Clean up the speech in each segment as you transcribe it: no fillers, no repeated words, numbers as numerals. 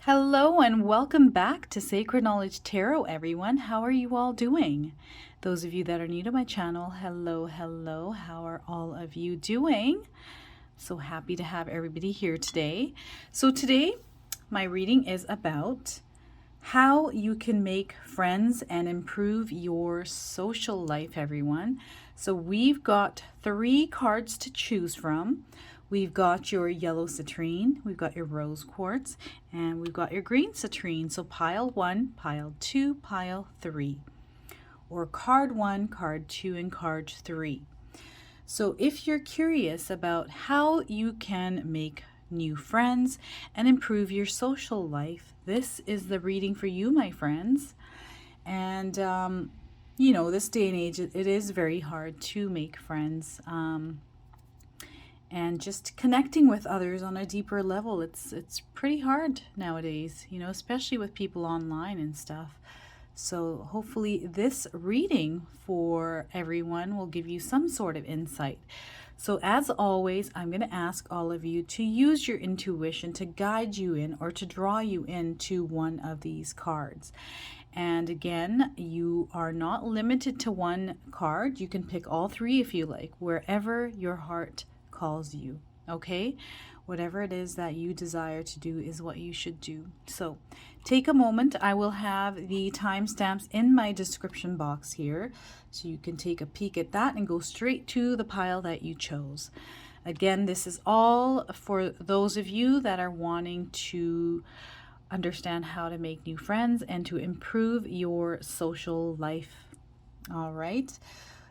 Hello and welcome back to Sacred Knowledge Tarot, everyone. How are you all doing? Those of you that are new to my channel, hello, hello. How are all of you doing? So happy to have everybody here today. So today, my reading is about how you can make friends and improve your social life, everyone. So we've got 3 cards to choose from. We've got your yellow citrine, we've got your rose quartz, and we've got your green citrine. So pile 1, pile 2, pile 3. Or card 1, card 2, and card 3. So if you're curious about how you can make new friends and improve your social life, this is the reading for you, my friends. And, you know, this day and age, it is very hard to make friends. And just connecting with others on a deeper level, it's pretty hard nowadays, you know, especially with people online and stuff. So hopefully this reading for everyone will give you some sort of insight. So as always, I'm going to ask all of you to use your intuition to guide you in or to draw you into one of these cards. And again, you are not limited to one card. You can pick all 3 if you like, wherever your heart calls you. Okay, whatever it is that you desire to do is what you should do. So take a moment. I will have the timestamps in my description box here, so you can take a peek at that and go straight to the pile that you chose. Again, this is all for those of you that are wanting to understand how to make new friends and to improve your social life. All right,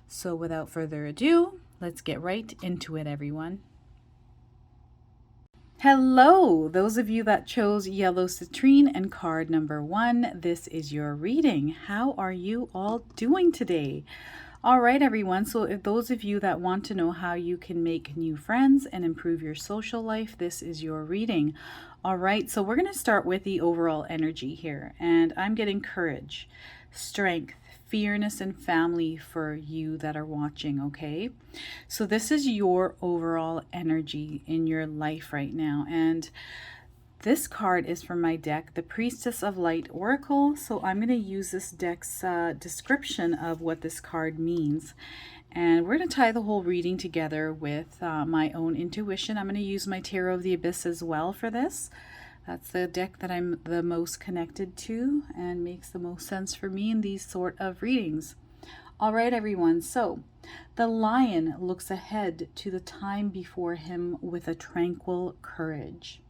so without further ado, let's get right into it, everyone. Hello, those of you that chose yellow citrine and card number 1, this is your reading. How are you all doing today? All right, everyone. So if those of you that want to know how you can make new friends and improve your social life, this is your reading. All right, so we're going to start with the overall energy here. And I'm getting courage, strength, fairness, and family for you that are watching, okay? So this is your overall energy in your life right now. And this card is from my deck, the Priestess of Light Oracle. So I'm going to use this deck's description of what this card means. And we're going to tie the whole reading together with my own intuition. I'm going to use my Tarot of the Abyss as well for this. That's the deck that I'm the most connected to and makes the most sense for me in these sort of readings. All right, everyone. So the lion looks ahead to the time before him with a tranquil courage,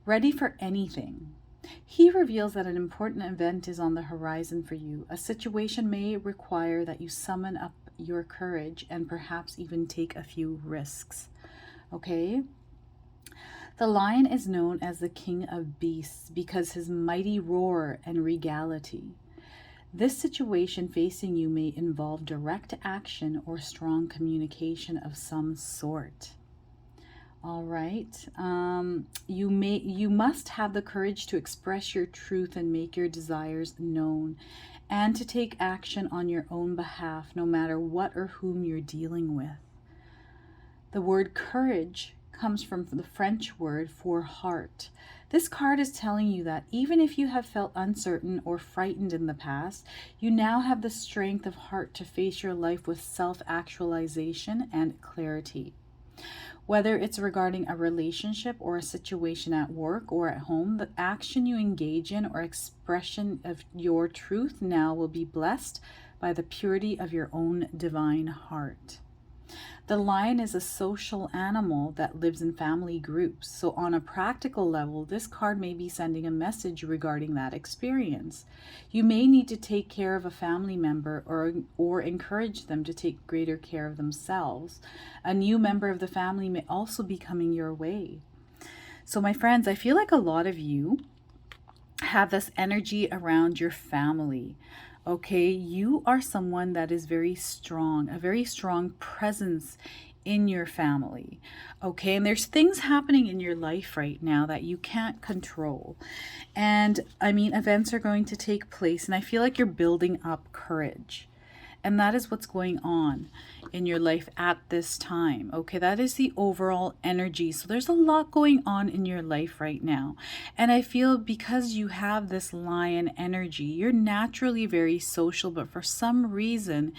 ready for anything. He reveals that an important event is on the horizon for you. A situation may require that you summon up your courage and perhaps even take a few risks. Okay? The lion is known as the king of beasts because his mighty roar and regality. This situation facing you may involve direct action or strong communication of some sort. All right. You must have the courage to express your truth and make your desires known, and to take action on your own behalf, no matter what or whom you're dealing with. The word courage comes from the French word for heart. This card is telling you that even if you have felt uncertain or frightened in the past, you now have the strength of heart to face your life with self-actualization and clarity. Whether it's regarding a relationship or a situation at work or at home, the action you engage in or expression of your truth now will be blessed by the purity of your own divine heart. The lion is a social animal that lives in family groups. So on a practical level, this card may be sending a message regarding that experience. You may need to take care of a family member or encourage them to take greater care of themselves. A new member of the family may also be coming your way. So my friends, I feel like a lot of you have this energy around your family. Okay, you are someone that is very strong, a very strong presence in your family. Okay, and there's things happening in your life right now that you can't control. And I mean, events are going to take place, and I feel like you're building up courage. And that is what's going on in your life at this time. Okay, that is the overall energy. So there's a lot going on in your life right now. And I feel because you have this lion energy, you're naturally very social, but for some reason,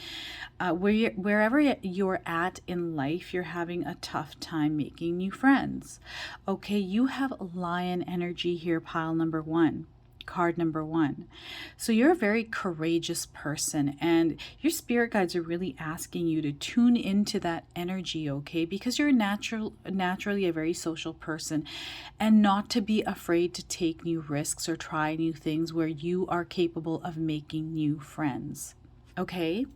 wherever you're at in life, you're having a tough time making new friends. Okay, you have lion energy here, pile number one. Card number one. So you're a very courageous person, and your spirit guides are really asking you to tune into that energy, okay? Because you're naturally a very social person, and not to be afraid to take new risks or try new things where you are capable of making new friends, okay?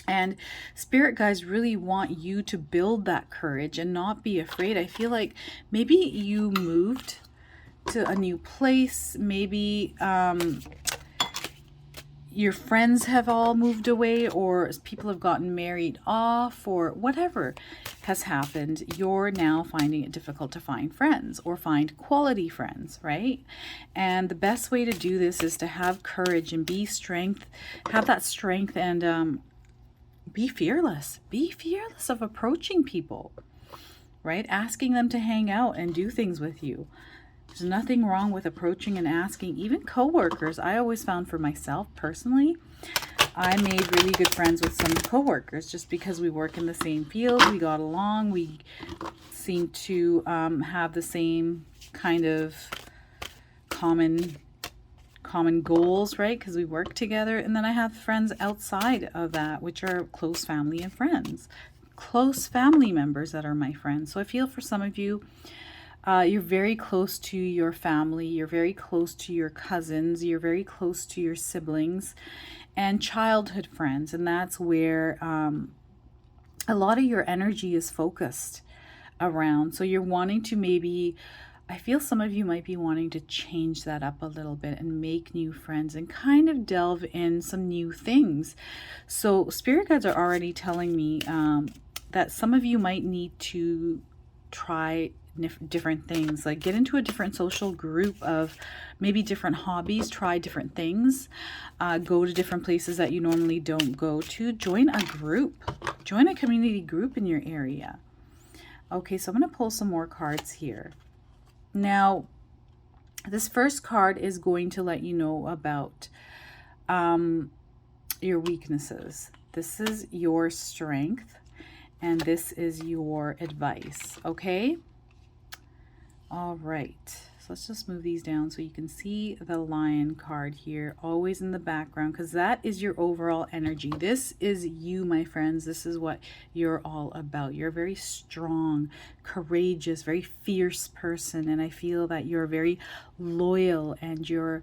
And spirit guides really want you to build that courage and not be afraid. I feel like maybe you moved to a new place, maybe your friends have all moved away, or people have gotten married off, or whatever has happened. You're now finding it difficult to find friends or find quality friends, right? And the best way to do this is to have courage and have that strength, and be fearless. Be fearless of approaching people, right? Asking them to hang out and do things with you. There's nothing wrong with approaching and asking, even coworkers. I always found for myself personally, I made really good friends with some coworkers just because we work in the same field. We got along. We seem to have the same kind of common goals, right? Because we work together. And then I have friends outside of that, which are close family and friends, close family members that are my friends. So I feel for some of you, you're very close to your family, you're very close to your cousins, you're very close to your siblings and childhood friends. And that's where a lot of your energy is focused around. So you're wanting to maybe, I feel some of you might be wanting to change that up a little bit and make new friends and kind of delve in some new things. So spirit guides are already telling me that some of you might need to try different things, like get into a different social group of maybe different hobbies, try different things, go to different places that you normally don't go to, join a group, join a community group in your area. Okay, so I'm going to pull some more cards here. Now, this first card is going to let you know about your weaknesses. This is your strength, and this is your advice, okay? All right, so let's just move these down so you can see the lion card here, always in the background, because that is your overall energy. This is you, my friends. This is what you're all about. You're a very strong, courageous, very fierce person, and I feel that you're very loyal, and your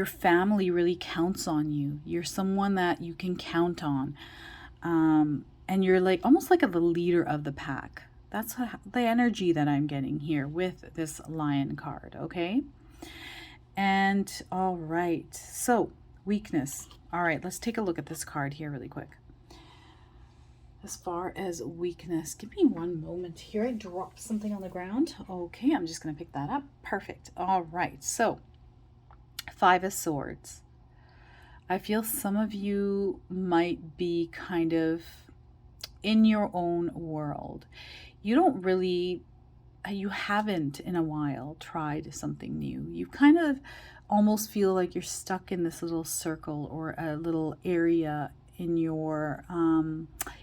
family really counts on you. You're someone that you can count on, and you're like almost like the leader of the pack. That's the energy that I'm getting here with this lion card, okay? And all right, so weakness. All right, let's take a look at this card here really quick. As far as weakness, give me one moment here. I dropped something on the ground. Okay, I'm just going to pick that up. Perfect. All right, so 5 of Swords. I feel some of you might be kind of in your own world. You haven't in a while tried something new. You kind of almost feel like you're stuck in this little circle or a little area in your,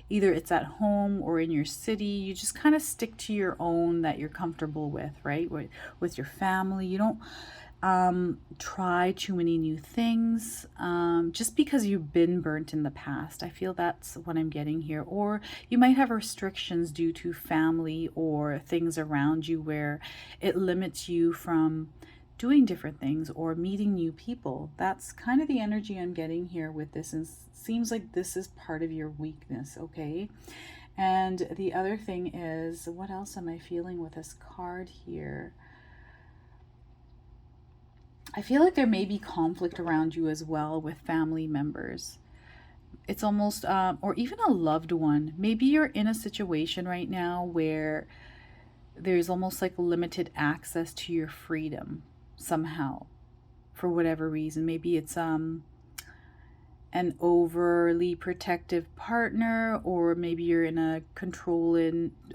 either it's at home or in your city. You just kind of stick to your own that you're comfortable with, right? With your family. You don't try too many new things just because you've been burnt in the past. I feel that's what I'm getting here. Or you might have restrictions due to family or things around you where it limits you from doing different things or meeting new people. That's kind of the energy I'm getting here with this, and seems like this is part of your weakness, okay? And the other thing is, what else am I feeling with this card here? I feel like there may be conflict around you as well with family members. It's almost, or even a loved one. Maybe you're in a situation right now where there's almost like limited access to your freedom somehow, for whatever reason. Maybe it's an overly protective partner, or maybe you're in a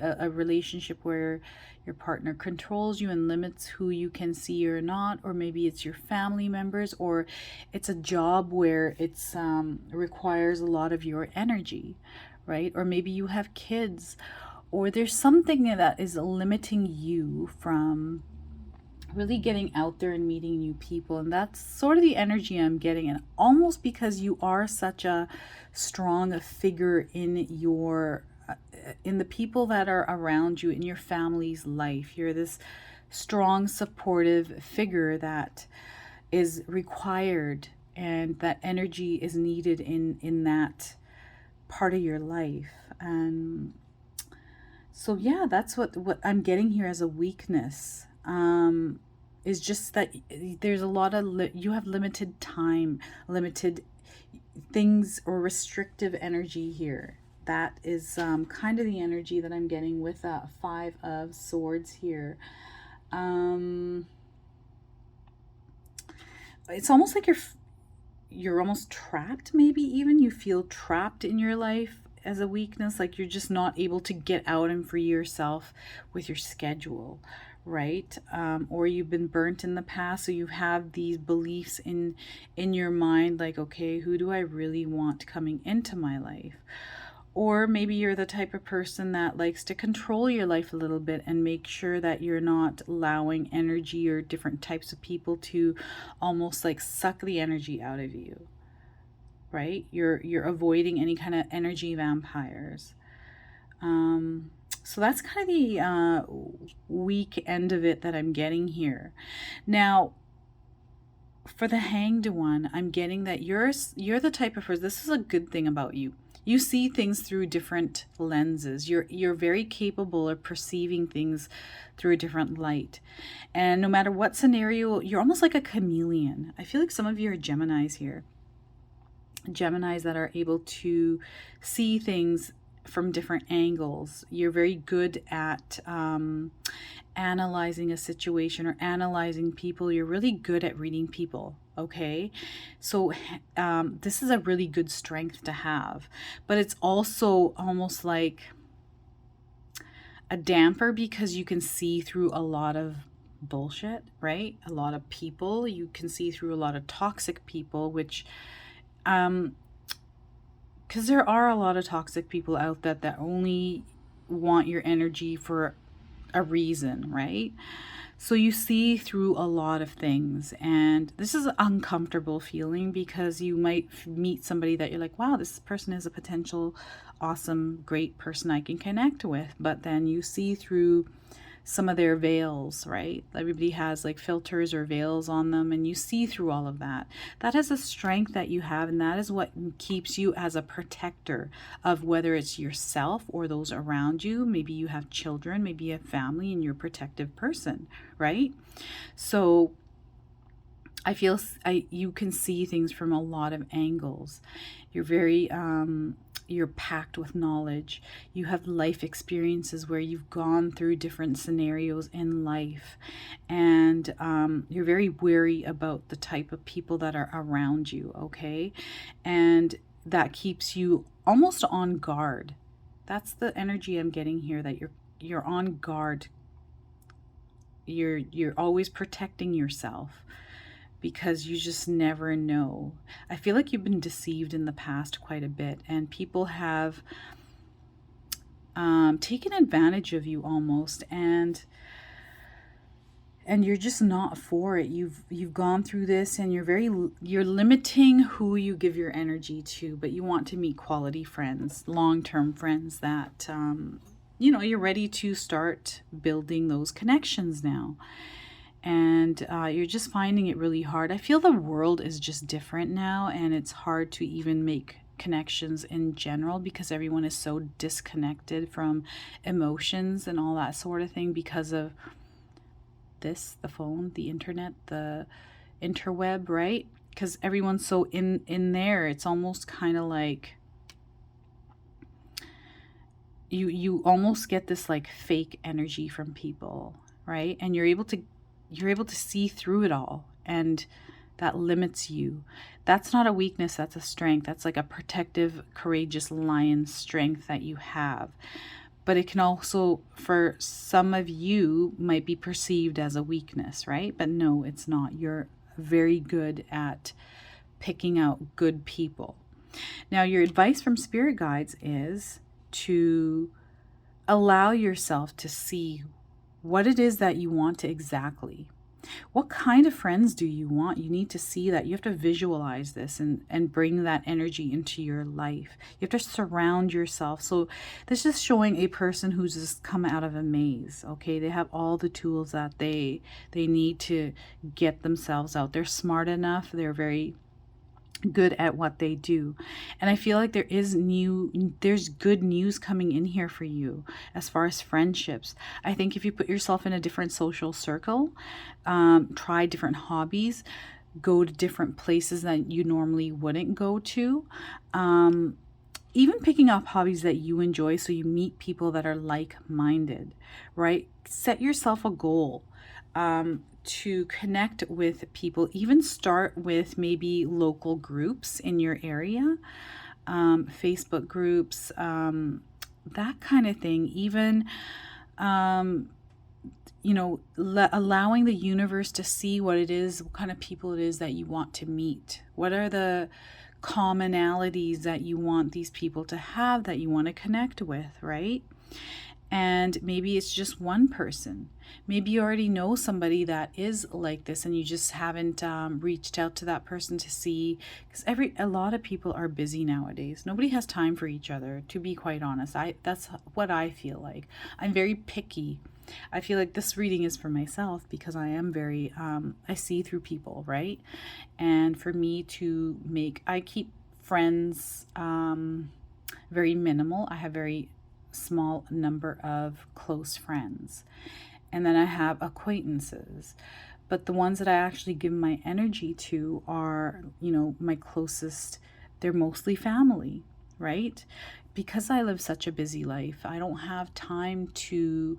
a relationship where your partner controls you and limits who you can see or not, or maybe it's your family members, or it's a job where it's requires a lot of your energy, right? Or maybe you have kids, or there's something that is limiting you from really getting out there and meeting new people. And that's sort of the energy I'm getting. And almost because you are such a strong figure in the people that are around you, in your family's life, you're this strong supportive figure that is required, and that energy is needed in that part of your life. And so yeah, that's what I'm getting here as a weakness. Is just that there's a lot of you have limited time, limited things, or restrictive energy here. That is kind of the energy that I'm getting with Five of Swords here. It's almost like you're almost trapped. Maybe even you feel trapped in your life as a weakness, like you're just not able to get out and free yourself with your schedule, right? Or you've been burnt in the past, so you have these beliefs in your mind, like, okay, who do I really want coming into my life? Or maybe you're the type of person that likes to control your life a little bit and make sure that you're not allowing energy or different types of people to almost like suck the energy out of you, right? You're avoiding any kind of energy vampires. So that's kind of the weak end of it that I'm getting here. Now, for the Hanged One, I'm getting that you're the type of person, this is a good thing about you. You see things through different lenses. You're very capable of perceiving things through a different light. And no matter what scenario, you're almost like a chameleon. I feel like some of you are Geminis here. Geminis that are able to see things from different angles. You're very good at analyzing a situation or analyzing people. You're really good at reading people, okay? So this is a really good strength to have, but it's also almost like a damper because you can see through a lot of bullshit, right? A lot of people. You can see through a lot of toxic people, which because there are a lot of toxic people out there that only want your energy for a reason, right? So you see through a lot of things, and this is an uncomfortable feeling because you might meet somebody that you're like, wow, this person is a potential awesome, great person I can connect with, but then you see through some of their veils, right? Everybody has like filters or veils on them, and you see through all of that. That is a strength that you have, and that is what keeps you as a protector of whether it's yourself or those around you. Maybe you have children, maybe you have family, and you're a protective person, right? So I feel you can see things from a lot of angles. You're very you're packed with knowledge. You have life experiences where you've gone through different scenarios in life, and you're very wary about the type of people that are around you, okay? And that keeps you almost on guard. That's the energy I'm getting here, that you're on guard. You're always protecting yourself, because you just never know. I feel like you've been deceived in the past quite a bit, and people have taken advantage of you almost, and you're just not for it. You've gone through this, and you're limiting who you give your energy to, but you want to meet quality friends, long-term friends that you're ready to start building those connections now. And you're just finding it really hard. I feel the world is just different now, and it's hard to even make connections in general because everyone is so disconnected from emotions and all that sort of thing because of the phone, the internet, the interweb, right? Because everyone's so in there. It's almost kind of like you almost get this like fake energy from people, right? And you're able to see through it all, and that limits you. That's not a weakness, that's a strength. That's like a protective, courageous lion strength that you have. But it can also, for some of you, might be perceived as a weakness, right? But no, it's not. You're very good at picking out good people. Now, your advice from spirit guides is to allow yourself to see what it is that you want exactly. What kind of friends do you want? You need to see that. You have to visualize this and bring that energy into your life. You have to surround yourself. So this is showing a person who's just come out of a maze. Okay, they have all the tools that they need to get themselves out. They're smart enough. They're very good at what they do, and I feel like there's good news coming in here for you as far as friendships. I think if you put yourself in a different social circle, try different hobbies, go to different places that you normally wouldn't go to, even picking up hobbies that you enjoy so you meet people that are like-minded, right? Set yourself a goal to connect with people. Even start with maybe local groups in your area, Facebook groups, that kind of thing. Even allowing the universe to see what it is, what kind of people it is that you want to meet. What are the commonalities that you want these people to have, that you want to connect with, right? And maybe it's just one person. Maybe you already know somebody that is like this and you just haven't reached out to that person to see, because a lot of people are busy nowadays. Nobody has time for each other, to be quite honest. That's what I feel like. I'm very picky. I feel like this reading is for myself because I am very, I see through people, right? And for me I keep friends very minimal. I have very small number of close friends, and then I have acquaintances, but the ones that I actually give my energy to are, my closest. They're mostly family, right? Because I live such a busy life, I don't have time to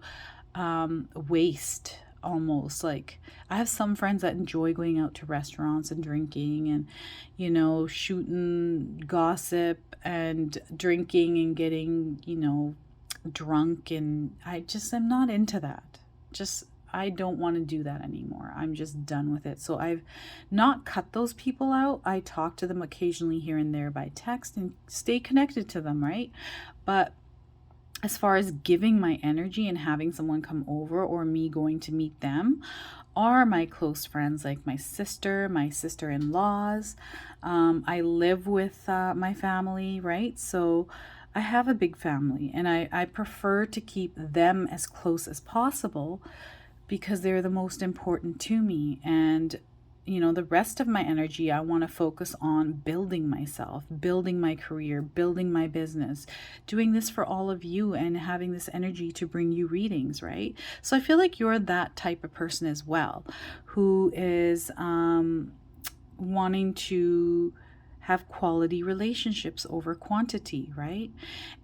waste. Almost like, I have some friends that enjoy going out to restaurants and drinking and shooting gossip and drinking and getting drunk, and I just am not into that. I don't want to do that anymore. I'm just done with it. So I've not cut those people out. I talk to them occasionally here and there by text and stay connected to them, right? But as far as giving my energy and having someone come over or me going to meet them, are my close friends, like my sister-in-laws. I live with my family, right? So I have a big family, and I prefer to keep them as close as possible because they're the most important to me. And the rest of my energy, I want to focus on building myself, building my career, building my business, doing this for all of you and having this energy to bring you readings, right? So I feel like you're that type of person as well, who is wanting to have quality relationships over quantity, right?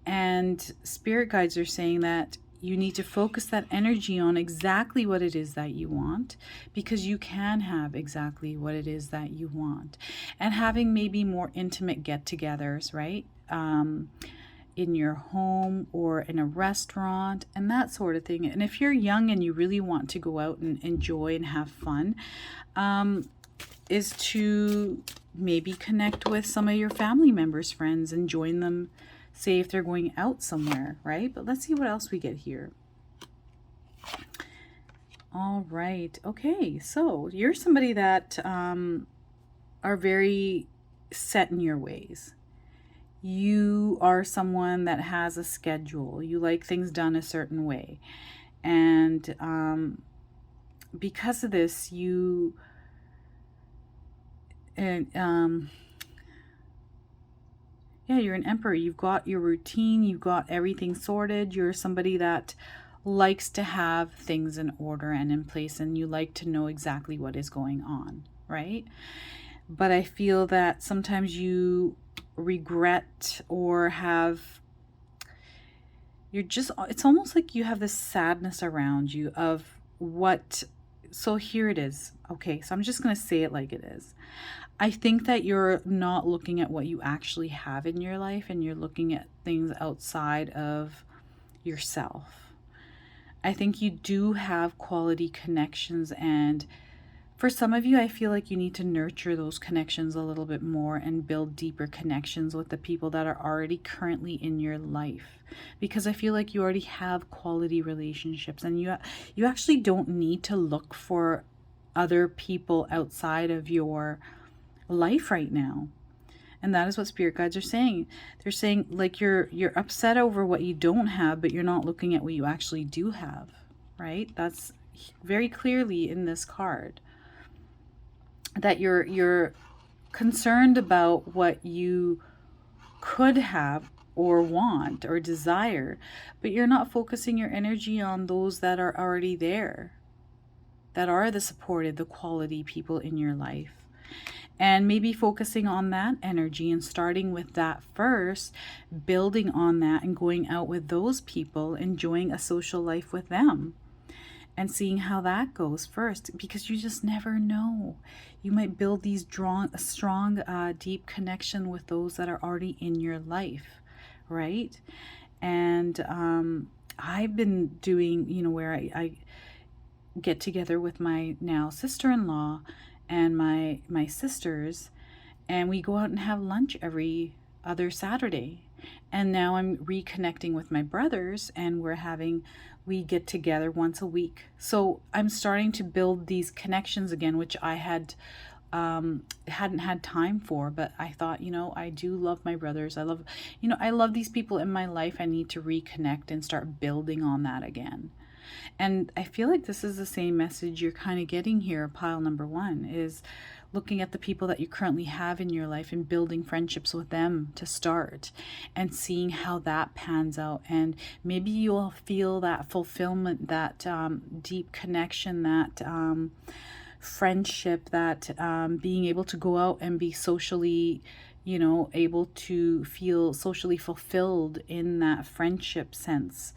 And spirit guides are saying that you need to focus that energy on exactly what it is that you want, because you can have exactly what it is that you want. And having maybe more intimate get-togethers, right? In your home or in a restaurant and that sort of thing. And if you're young and you really want to go out and enjoy and have fun, is to maybe connect with some of your family members' friends and join them, say if they're going out somewhere, right? But let's see what else we get here. All right. Okay, so you're somebody that are very set in your ways. You are someone that has a schedule. You like things done a certain way. And because of this, you're an emperor. You've got your routine, you've got everything sorted. You're somebody that likes to have things in order and in place, and you like to know exactly what is going on, right? But I feel that sometimes you regret or it's almost like you have this sadness around you of what so here it is. Okay, so I'm just going to say it like it is. I think that you're not looking at what you actually have in your life, and you're looking at things outside of yourself. I think you do have quality connections, and for some of you, I feel like you need to nurture those connections a little bit more and build deeper connections with the people that are already currently in your life, because I feel like you already have quality relationships, and you actually don't need to look for other people outside of your life right now. And that is what spirit guides are saying. They're saying like you're upset over what you don't have, but you're not looking at what you actually do have, right? That's very clearly in this card. That you're concerned about what you could have or want or desire, but you're not focusing your energy on those that are already there, that are the supported, the quality people in your life. And maybe focusing on that energy and starting with that first, building on that and going out with those people, enjoying a social life with them and seeing how that goes first, because you just never know. You might build these strong, deep connection with those that are already in your life, right? And I've been doing, where I get together with my now sister-in-law and my sisters, and we go out and have lunch every other Saturday. And now I'm reconnecting with my brothers, and we get together once a week. So I'm starting to build these connections again, which I hadn't had time for, but I thought, I do love my brothers. I love these people in my life. I need to reconnect and start building on that again. And I feel like this is the same message you're kind of getting here. Pile number 1 is looking at the people that you currently have in your life and building friendships with them to start, and seeing how that pans out. And maybe you'll feel that fulfillment, that deep connection, that friendship, that being able to go out and be socially, able to feel socially fulfilled in that friendship sense.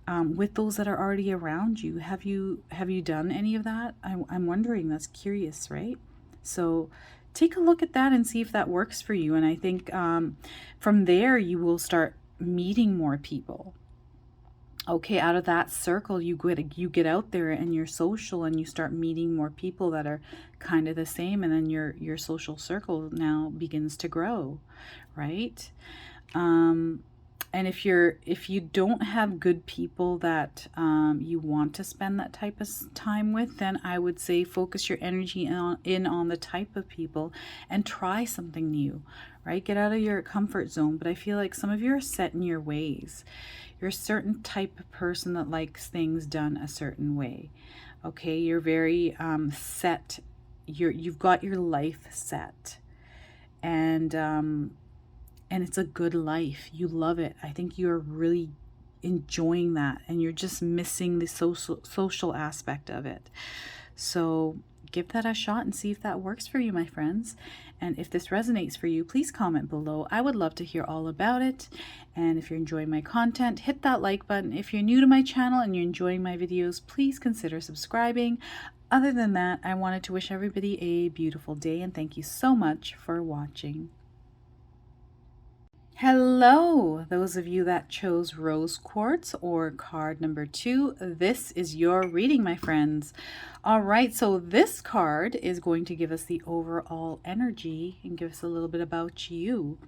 With those that are already around you. Have you done any of that? I'm wondering. That's curious, right? So take a look at that and see if that works for you. And I think from there you will start meeting more people. Okay, out of that circle, you get out there and you're social, and you start meeting more people that are kind of the same, and then your social circle now begins to grow, right? And if you don't have good people that you want to spend that type of time with, then I would say focus your energy in on the type of people and try something new, right? Get out of your comfort zone. But I feel like some of you are set in your ways. You're a certain type of person that likes things done a certain way. Okay, you're very set. You've got your life set, and it's a good life. You love it. I think you're really enjoying that, and you're just missing the social aspect of it. So give that a shot and see if that works for you, my friends. And if this resonates for you, please comment below. I would love to hear all about it. And if you're enjoying my content, hit that like button. If you're new to my channel and you're enjoying my videos, please consider subscribing. Other than that, I wanted to wish everybody a beautiful day, and thank you so much for watching. Hello, those of you that chose rose quartz or card number 2, this is your reading, my friends. All right, so this card is going to give us the overall energy and give us a little bit about you.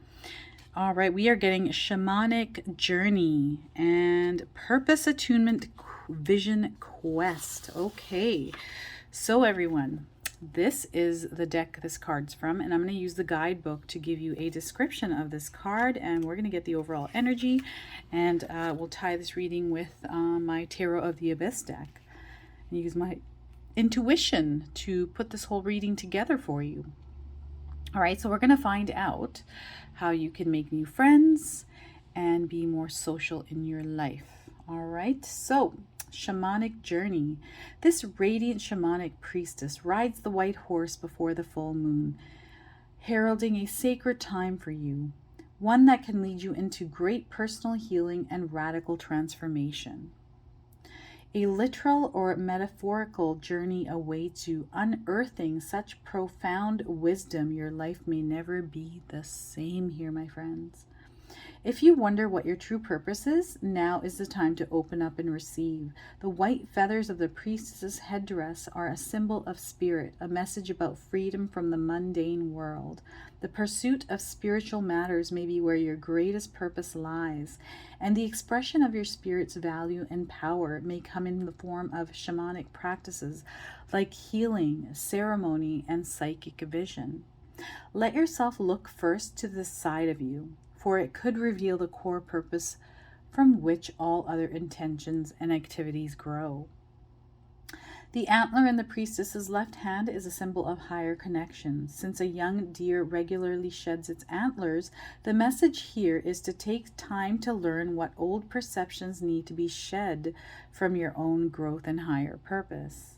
All right, we are getting shamanic journey and purpose attunement vision quest. Okay, so everyone, this is the deck this card's from, and I'm going to use the guidebook to give you a description of this card, and we're going to get the overall energy, and we'll tie this reading with my Tarot of the Abyss deck and use my intuition to put this whole reading together for you. All right, so we're going to find out how you can make new friends and be more social in your life. All right, so shamanic journey. This radiant shamanic priestess rides the white horse before the full moon, heralding a sacred time for you, one that can lead you into great personal healing and radical transformation. A literal or metaphorical journey awaits you, unearthing such profound wisdom your life may never be the same here, my friends. If you wonder what your true purpose is, now is the time to open up and receive. The white feathers of the priestess's headdress are a symbol of spirit, a message about freedom from the mundane world. The pursuit of spiritual matters may be where your greatest purpose lies, and the expression of your spirit's value and power may come in the form of shamanic practices like healing, ceremony, and psychic vision. Let yourself look first to this side of you, for it could reveal the core purpose from which all other intentions and activities grow. The antler in the priestess's left hand is a symbol of higher connection. Since a young deer regularly sheds its antlers, the message here is to take time to learn what old perceptions need to be shed from your own growth and higher purpose.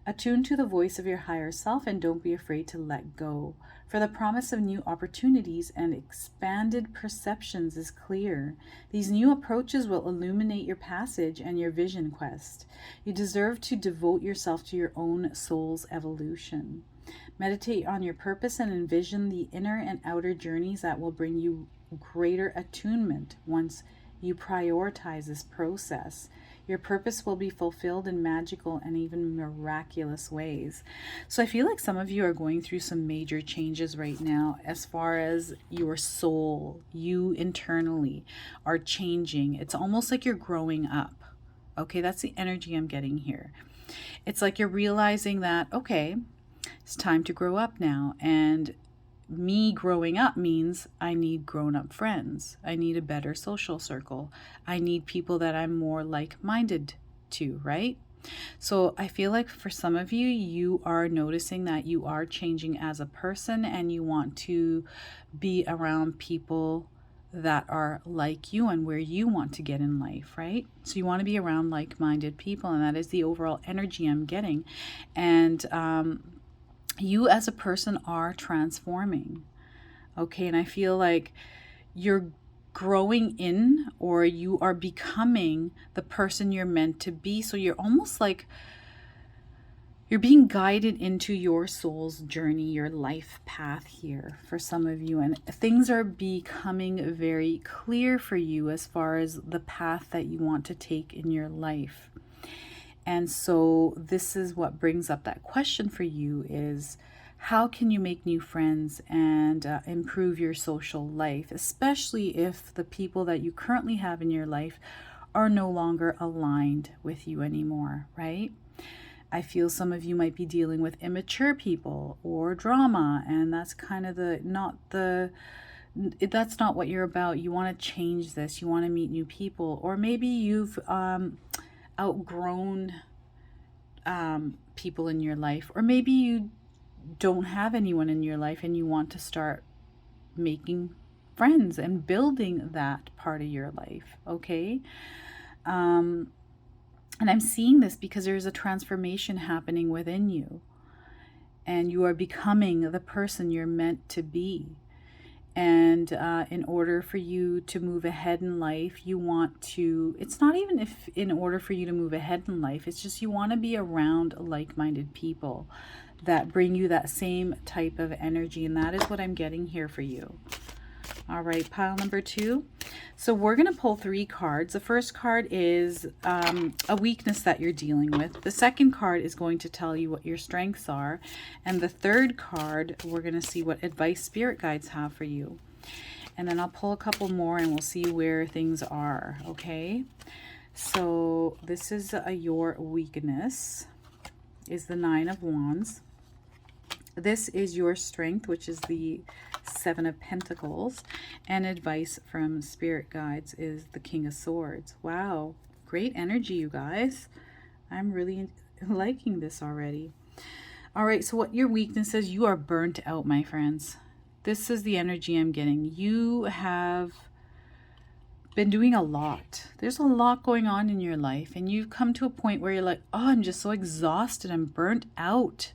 Attune to the voice of your higher self and don't be afraid to let go, for the promise of new opportunities and expanded perceptions is clear. These new approaches will illuminate your passage and your vision quest. You deserve to devote yourself to your own soul's evolution. Meditate on your purpose and envision the inner and outer journeys that will bring you greater attunement once you prioritize this process. Your purpose will be fulfilled in magical and even miraculous ways. So I feel like some of you are going through some major changes right now as far as your soul, you internally are changing. It's almost like you're growing up. Okay, that's the energy I'm getting here. It's like you're realizing that, okay, it's time to grow up now. And me growing up means I need grown-up friends. I need a better social circle. I need people that I'm more like-minded to, right? So I feel like for some of you, you are noticing that you are changing as a person and you want to be around people that are like you and where you want to get in life, right? So you want to be around like-minded people, and that is the overall energy I'm getting. And you as a person are transforming, okay? And I feel like you're growing in, or you are becoming the person you're meant to be. So you're almost like you're being guided into your soul's journey, your life path here for some of you. And things are becoming very clear for you as far as the path that you want to take in your life. And so this is what brings up that question for you is, how can you make new friends and improve your social life, especially if the people that you currently have in your life are no longer aligned with you anymore, right? I feel some of you might be dealing with immature people or drama, and that's kind of that's not what you're about. You want to change this. You want to meet new people, or maybe you've outgrown people in your life, or maybe you don't have anyone in your life and you want to start making friends and building that part of your life, okay? And I'm seeing this because there's a transformation happening within you, and you are becoming the person you're meant to be. And in order for you to move ahead in life, you want to, it's not even if in order for you to move ahead in life, it's just you want to be around like-minded people that bring you that same type of energy. And that is what I'm getting here for you. All right, pile number 2. So we're going to pull 3 cards. The first card is a weakness that you're dealing with. The second card is going to tell you what your strengths are. And the third card, we're going to see what advice spirit guides have for you. And then I'll pull a couple more and we'll see where things are, okay? So this is your weakness, is the 9 of Wands. This is your strength, which is the 7 of Pentacles, and advice from spirit guides is the King of Swords. Wow, great energy, you guys. I'm really liking this already. All right, so what your weakness is, you are burnt out, my friends. This is the energy I'm getting. You have been doing a lot. There's a lot going on in your life, and you've come to a point where you're like, oh, I'm just so exhausted. I'm burnt out.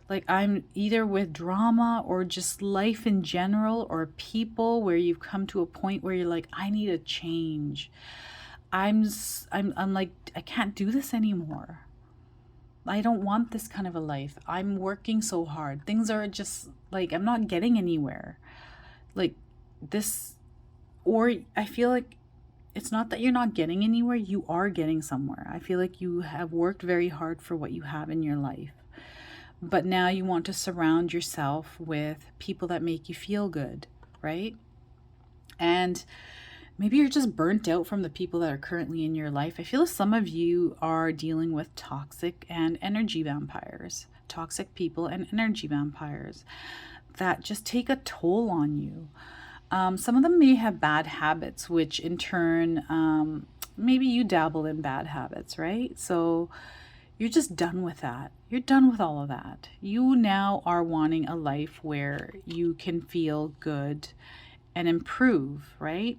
Like I'm either with drama or just life in general, or people, where you've come to a point where you're like, I need a change. I'm like, I can't do this anymore. I don't want this kind of a life. I'm working so hard. Things are just like, I'm not getting anywhere. Like this, or I feel like it's not that you're not getting anywhere, you are getting somewhere. I feel like you have worked very hard for what you have in your life. But now you want to surround yourself with people that make you feel good, right? And maybe you're just burnt out from the people that are currently in your life. I feel some of you are dealing with toxic and energy vampires, toxic people and energy vampires that just take a toll on you. Some of them may have bad habits, which in turn, maybe you dabble in bad habits, right? So you're just done with that. You're done with all of that. You now are wanting a life where you can feel good and improve, right?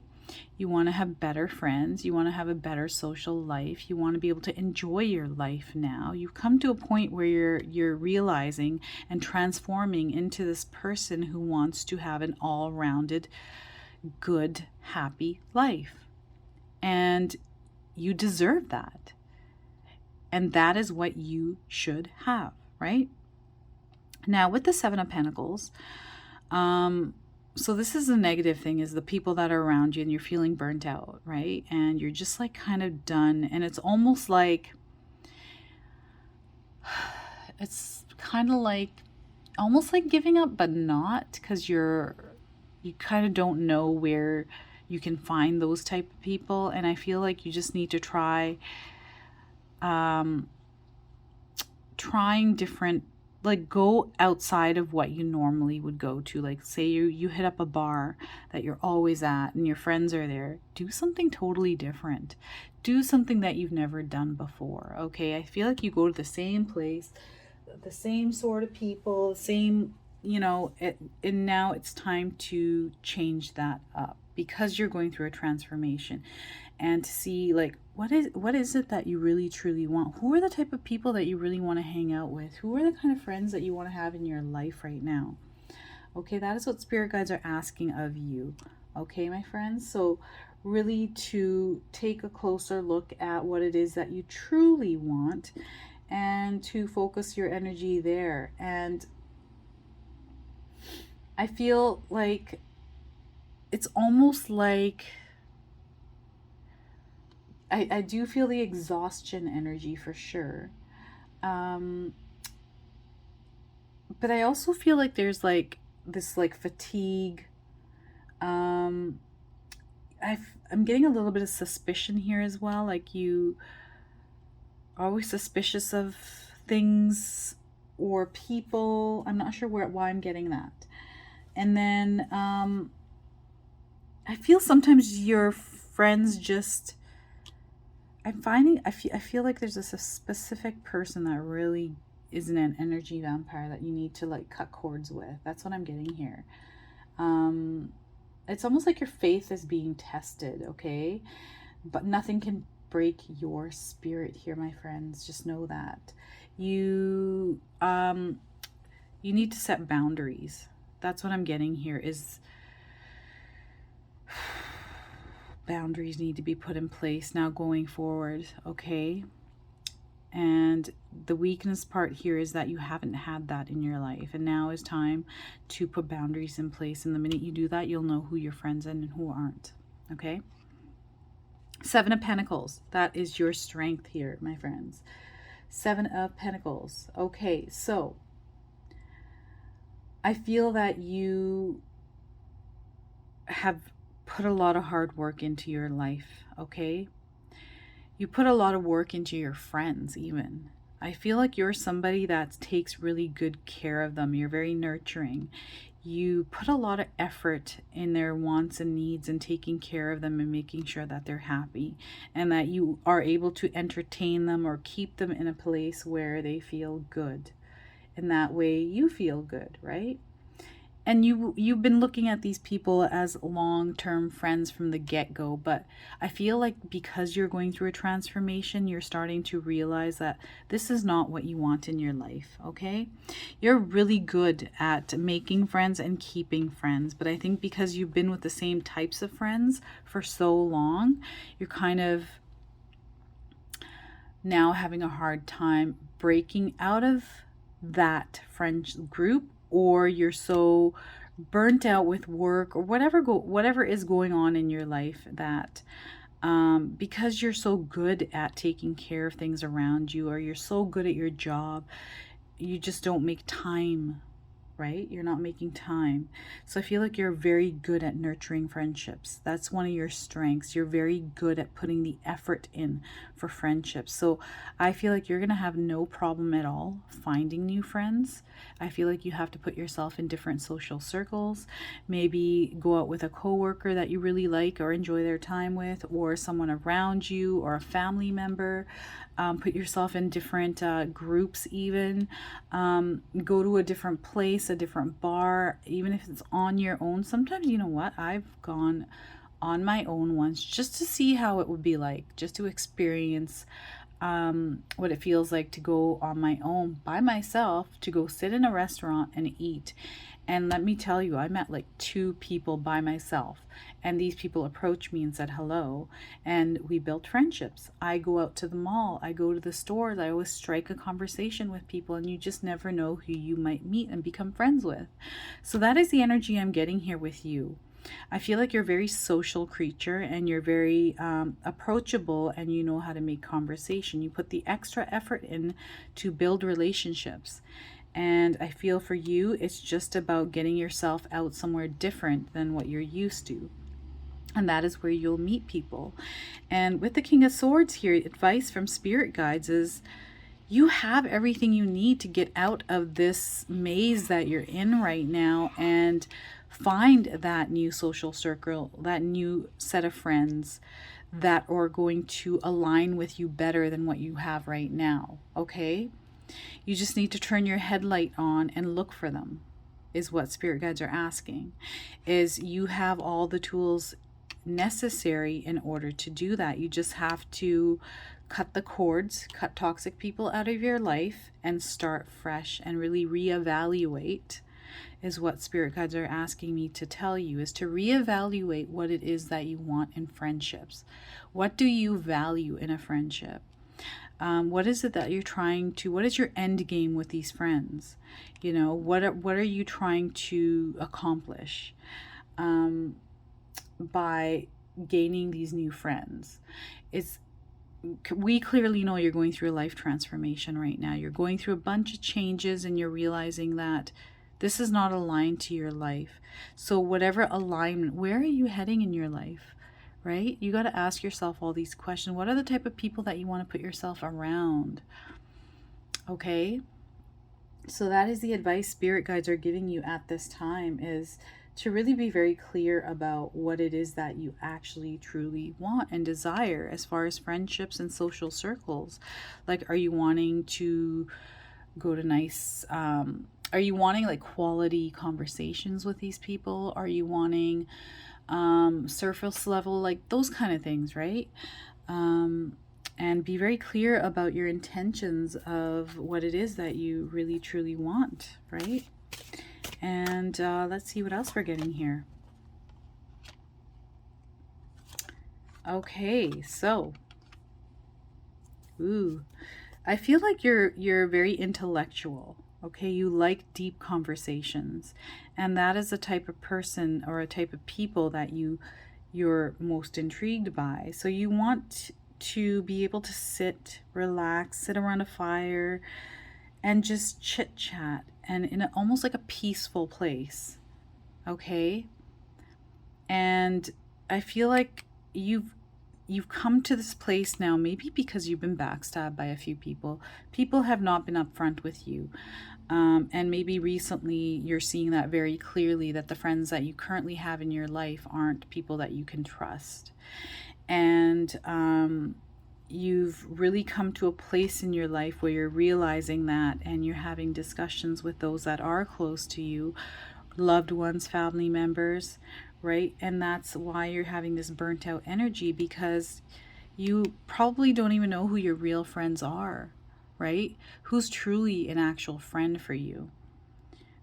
You want to have better friends. You want to have a better social life. You want to be able to enjoy your life now. You've come to a point where you're realizing and transforming into this person who wants to have an all-rounded, good, happy life. And you deserve that. And that is what you should have, right? Now, with the Seven of Pentacles, so this is the negative thing, is the people that are around you and you're feeling burnt out, right? And you're just like kind of done. And it's almost like, it's kind of like, almost like giving up, but not, because you kind of don't know where you can find those type of people. And I feel like you just need to trying different, like go outside of what you normally would go to. Like say you hit up a bar that you're always at and your friends are there. Do something totally different. Do something that you've never done before. Okay, I feel like you go to the same place, the same sort of people, the same, and now it's time to change that up because you're going through a transformation, and to see like what is it that you really truly want. Who are the type of people that you really want to hang out with? Who are the kind of friends that you want to have in your life right now? Okay, that is what spirit guides are asking of you. Okay, my friends, so really to take a closer look at what it is that you truly want and to focus your energy there. And I feel like it's almost like I do feel the exhaustion energy for sure. But I also feel like there's like this like fatigue. I'm getting a little bit of suspicion here as well. Like you are always suspicious of things or people. I'm not sure why I'm getting that. And then I feel sometimes your friends just, I feel like there's a specific person that really isn't an energy vampire that you need to like cut cords with. That's what I'm getting here. It's almost like your faith is being tested, okay? But nothing can break your spirit here, my friends. Just know that. You need to set boundaries. That's what I'm getting here, is boundaries need to be put in place now going forward, okay? And the weakness part here is that you haven't had that in your life, and now is time to put boundaries in place. And the minute you do that, you'll know who your friends are and who aren't, okay? Seven of Pentacles, that is your strength here, my friends. Seven of Pentacles. Okay, so I feel that you have put a lot of hard work into your life, okay? You put a lot of work into your friends even. I feel like you're somebody that takes really good care of them. You're very nurturing. You put a lot of effort in their wants and needs and taking care of them and making sure that they're happy and that you are able to entertain them or keep them in a place where they feel good. And that way you feel good, right? And you've been looking at these people as long-term friends from the get-go, but I feel like because you're going through a transformation, you're starting to realize that this is not what you want in your life, okay? You're really good at making friends and keeping friends, but I think because you've been with the same types of friends for so long, you're kind of now having a hard time breaking out of that friend group, or you're so burnt out with work or whatever is going on in your life that because you're so good at taking care of things around you, or you're so good at your job, you just don't make time, right? You're not making time. So I feel like you're very good at nurturing friendships. That's one of your strengths. You're very good at putting the effort in for friendships. So I feel like you're going to have no problem at all finding new friends. I feel like you have to put yourself in different social circles. Maybe go out with a coworker that you really like or enjoy their time with, or someone around you, or a family member. Put yourself in different groups even. Go to a different place, a different bar, even if it's on your own. Sometimes, you know what, I've gone on my own once just to see how it would be like, just to experience what it feels like to go on my own by myself, to go sit in a restaurant and eat. And let me tell you, I met like 2 people by myself, and these people approached me and said hello, and we built friendships. I go out to the mall, I go to the stores, I always strike a conversation with people, and you just never know who you might meet and become friends with. So that is the energy I'm getting here with you. I feel like you're a very social creature, and you're very approachable, and you know how to make conversation. You put the extra effort in to build relationships. And I feel for you, it's just about getting yourself out somewhere different than what you're used to. And that is where you'll meet people. And with the King of Swords here, advice from spirit guides is you have everything you need to get out of this maze that you're in right now and find that new social circle, that new set of friends that are going to align with you better than what you have right now. Okay? You just need to turn your headlight on and look for them, is what spirit guides are asking. Is you have all the tools necessary in order to do that. You just have to cut the cords, cut toxic people out of your life, and start fresh and really reevaluate, is what spirit guides are asking me to tell you, is to reevaluate what it is that you want in friendships. What do you value in a friendship? What is it that you're trying to, what is your end game with these friends? You know, what are you trying to accomplish by gaining these new friends? We clearly know you're going through a life transformation right now. You're going through a bunch of changes, and you're realizing that this is not aligned to your life. So whatever alignment, where are you heading in your life? Right? You got to ask yourself all these questions. What are the type of people that you want to put yourself around? Okay? So that is the advice spirit guides are giving you at this time, is to really be very clear about what it is that you actually truly want and desire as far as friendships and social circles. Like, are you wanting to go to nice, are you wanting like quality conversations with these people? Are you wanting surface level, like those kind of things, right? And be very clear about your intentions of what it is that you really truly want, right? And let's see what else we're getting here. Okay, so I feel like you're very intellectual. Okay, you like deep conversations, and that is a type of person or a type of people that you're most intrigued by. So you want to be able to relax, sit around a fire, and just chit chat, and in almost like a peaceful place. Okay, and I feel like you've come to this place now, maybe because you've been backstabbed by a few people. People have not been upfront with you. And maybe recently you're seeing that very clearly, that the friends that you currently have in your life aren't people that you can trust. And you've really come to a place in your life where you're realizing that, and you're having discussions with those that are close to you, loved ones, family members, right? And that's why you're having this burnt out energy, because you probably don't even know who your real friends are, right? Who's truly an actual friend for you,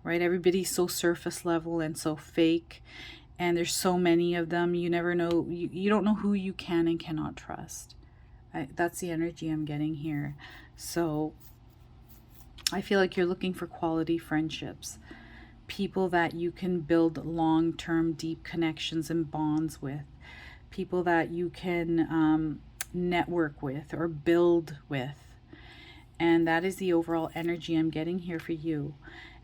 right? Everybody's so surface level and so fake, and there's so many of them. You never know, you don't know who you can and cannot trust, That's the energy I'm getting here. So I feel like you're looking for quality friendships, people that you can build long-term deep connections and bonds with, people that you can network with or build with. And that is the overall energy I'm getting here for you.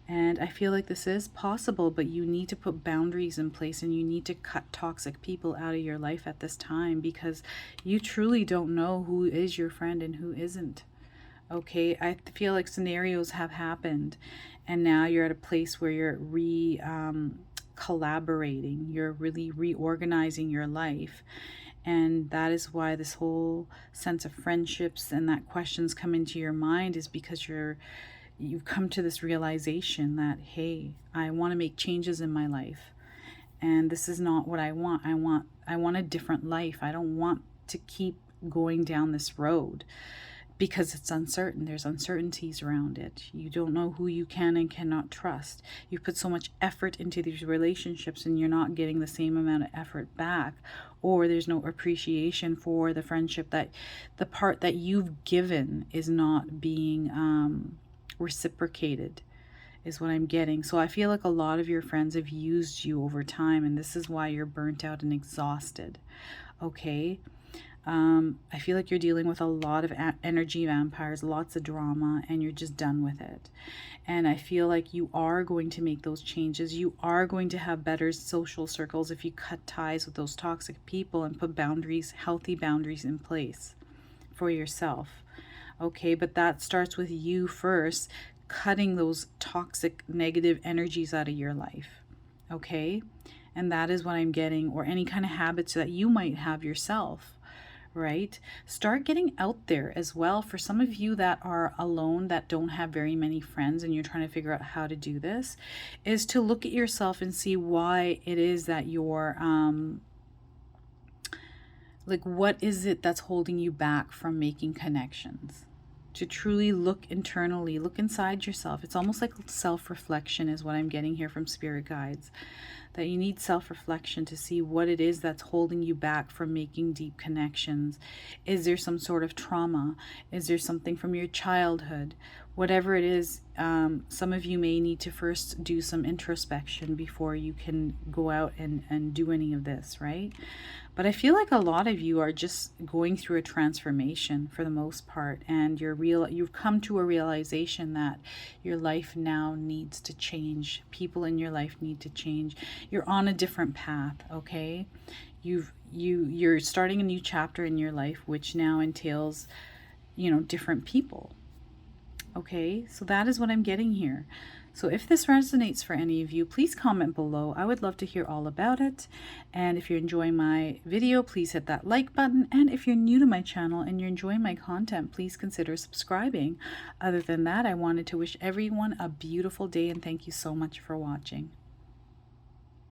And I feel like this is possible, but you need to put boundaries in place and you need to cut toxic people out of your life at this time, because you truly don't know who is your friend and who isn't. Okay, I feel like scenarios have happened and now you're at a place where you're collaborating, you're really reorganizing your life. And that is why this whole sense of friendships and that questions come into your mind, is because you've come to this realization that, hey, I want to make changes in my life. And this is not what I want. I want a different life. I don't want to keep going down this road because it's uncertain. There's uncertainties around it. You don't know who you can and cannot trust. You put so much effort into these relationships and you're not getting the same amount of effort back, or there's no appreciation for the friendship, that the part that you've given is not being reciprocated, is what I'm getting. So I feel like a lot of your friends have used you over time, and this is why you're burnt out and exhausted. Okay. I feel like you're dealing with a lot of energy vampires, lots of drama, and you're just done with it. And I feel like you are going to make those changes. You are going to have better social circles if you cut ties with those toxic people and put boundaries, healthy boundaries in place for yourself. Okay, but that starts with you first, cutting those toxic negative energies out of your life. Okay, and that is what I'm getting, or any kind of habits that you might have yourself. Right? Start getting out there as well. For some of you that are alone, that don't have very many friends, and you're trying to figure out how to do this, is to look at yourself and see why it is that you're like, what is it that's holding you back from making connections? To truly look internally, look inside yourself. It's almost like self-reflection is what I'm getting here from spirit guides. That you need self-reflection to see what it is that's holding you back from making deep connections. Is there some sort of trauma? Is there something from your childhood? Whatever it is, some of you may need to first do some introspection before you can go out and do any of this, right? But I feel like a lot of you are just going through a transformation for the most part, and you've come to a realization that your life now needs to change. People in your life need to change. You're on a different path, okay? You're starting a new chapter in your life, which now entails, different people. Okay, so that is what I'm getting here. So if this resonates for any of you, please comment below. I would love to hear all about it. And if you're enjoying my video, please hit that like button. And if you're new to my channel and you're enjoying my content, please consider subscribing. Other than that, I wanted to wish everyone a beautiful day, and thank you so much for watching.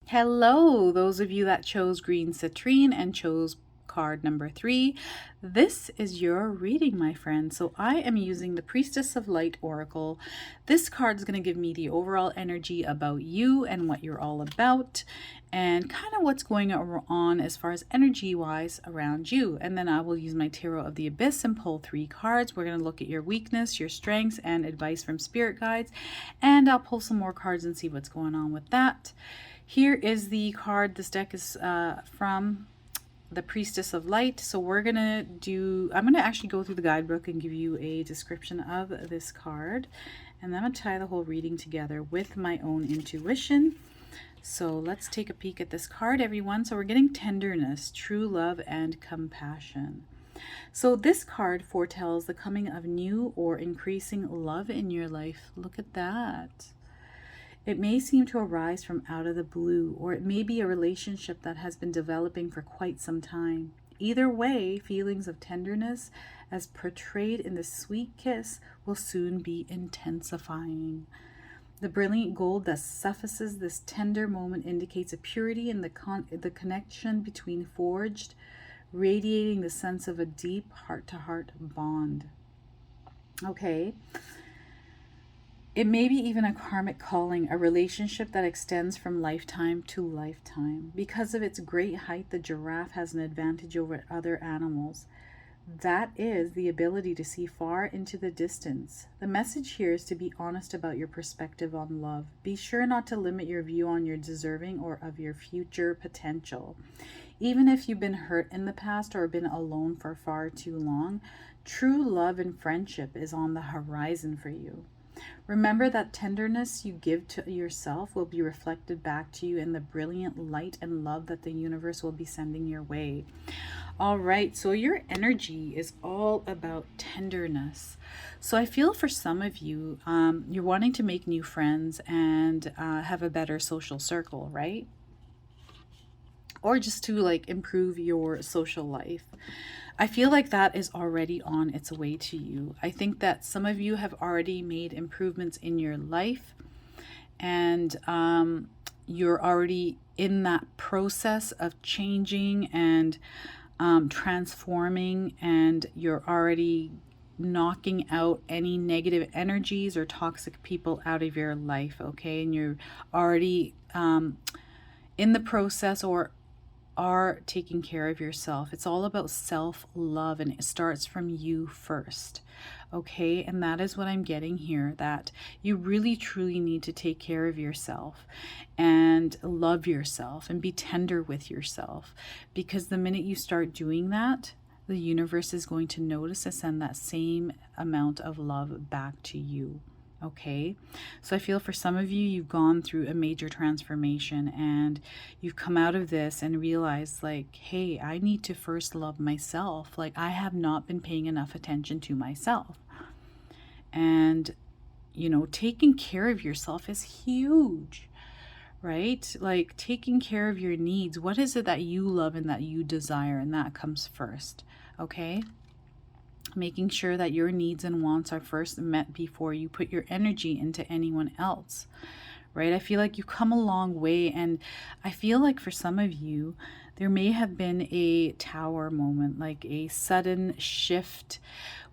Hello, those of you that chose green citrine and chose card number 3. This is your reading, my friend. So I am using the Priestess of Light Oracle. This card is going to give me the overall energy about you and what you're all about, and kind of what's going on as far as energy wise around you. And then I will use my Tarot of the Abyss and pull 3 cards. We're going to look at your weakness, your strengths, and advice from spirit guides. And I'll pull some more cards and see what's going on with that. Here is the card. This deck is from the Priestess of Light. So I'm gonna actually go through the guidebook and give you a description of this card, and then I'm gonna tie the whole reading together with my own intuition. So let's take a peek at this card, everyone. So we're getting tenderness, true love, and compassion. So this card foretells the coming of new or increasing love in your life. Look at that. It may seem to arise from out of the blue, or it may be a relationship that has been developing for quite some time. Either way, feelings of tenderness, as portrayed in the sweet kiss, will soon be intensifying. The brilliant gold that suffices this tender moment indicates a purity in the connection between forged, radiating the sense of a deep heart-to-heart bond. Okay. It may be even a karmic calling, a relationship that extends from lifetime to lifetime. Because of its great height, the giraffe has an advantage over other animals. That is the ability to see far into the distance. The message here is to be honest about your perspective on love. Be sure not to limit your view on your deserving or of your future potential. Even if you've been hurt in the past or been alone for far too long, true love and friendship is on the horizon for you. Remember that tenderness you give to yourself will be reflected back to you in the brilliant light and love that the universe will be sending your way. All right, so your energy is all about tenderness. So I feel for some of you, you're wanting to make new friends and have a better social circle, right? Or just to like improve your social life. I feel like that is already on its way to you. I think that some of you have already made improvements in your life, and you're already in that process of changing and transforming, and you're already knocking out any negative energies or toxic people out of your life, okay? And you're already in the process or are taking care of yourself. It's all about self-love, and it starts from you first. Okay, and that is what I'm getting here, that you really truly need to take care of yourself and love yourself and be tender with yourself, because the minute you start doing that, the universe is going to notice and send that same amount of love back to you. Okay, so I feel for some of you, you've gone through a major transformation and you've come out of this and realized like, hey, I need to first love myself. Like, I have not been paying enough attention to myself. And, you know, taking care of yourself is huge, right? Like taking care of your needs. What is it that you love and that you desire? And that comes first. Okay. Making sure that your needs and wants are first met before you put your energy into anyone else, right? I feel like you've come a long way, and I feel like for some of you, there may have been a tower moment, like a sudden shift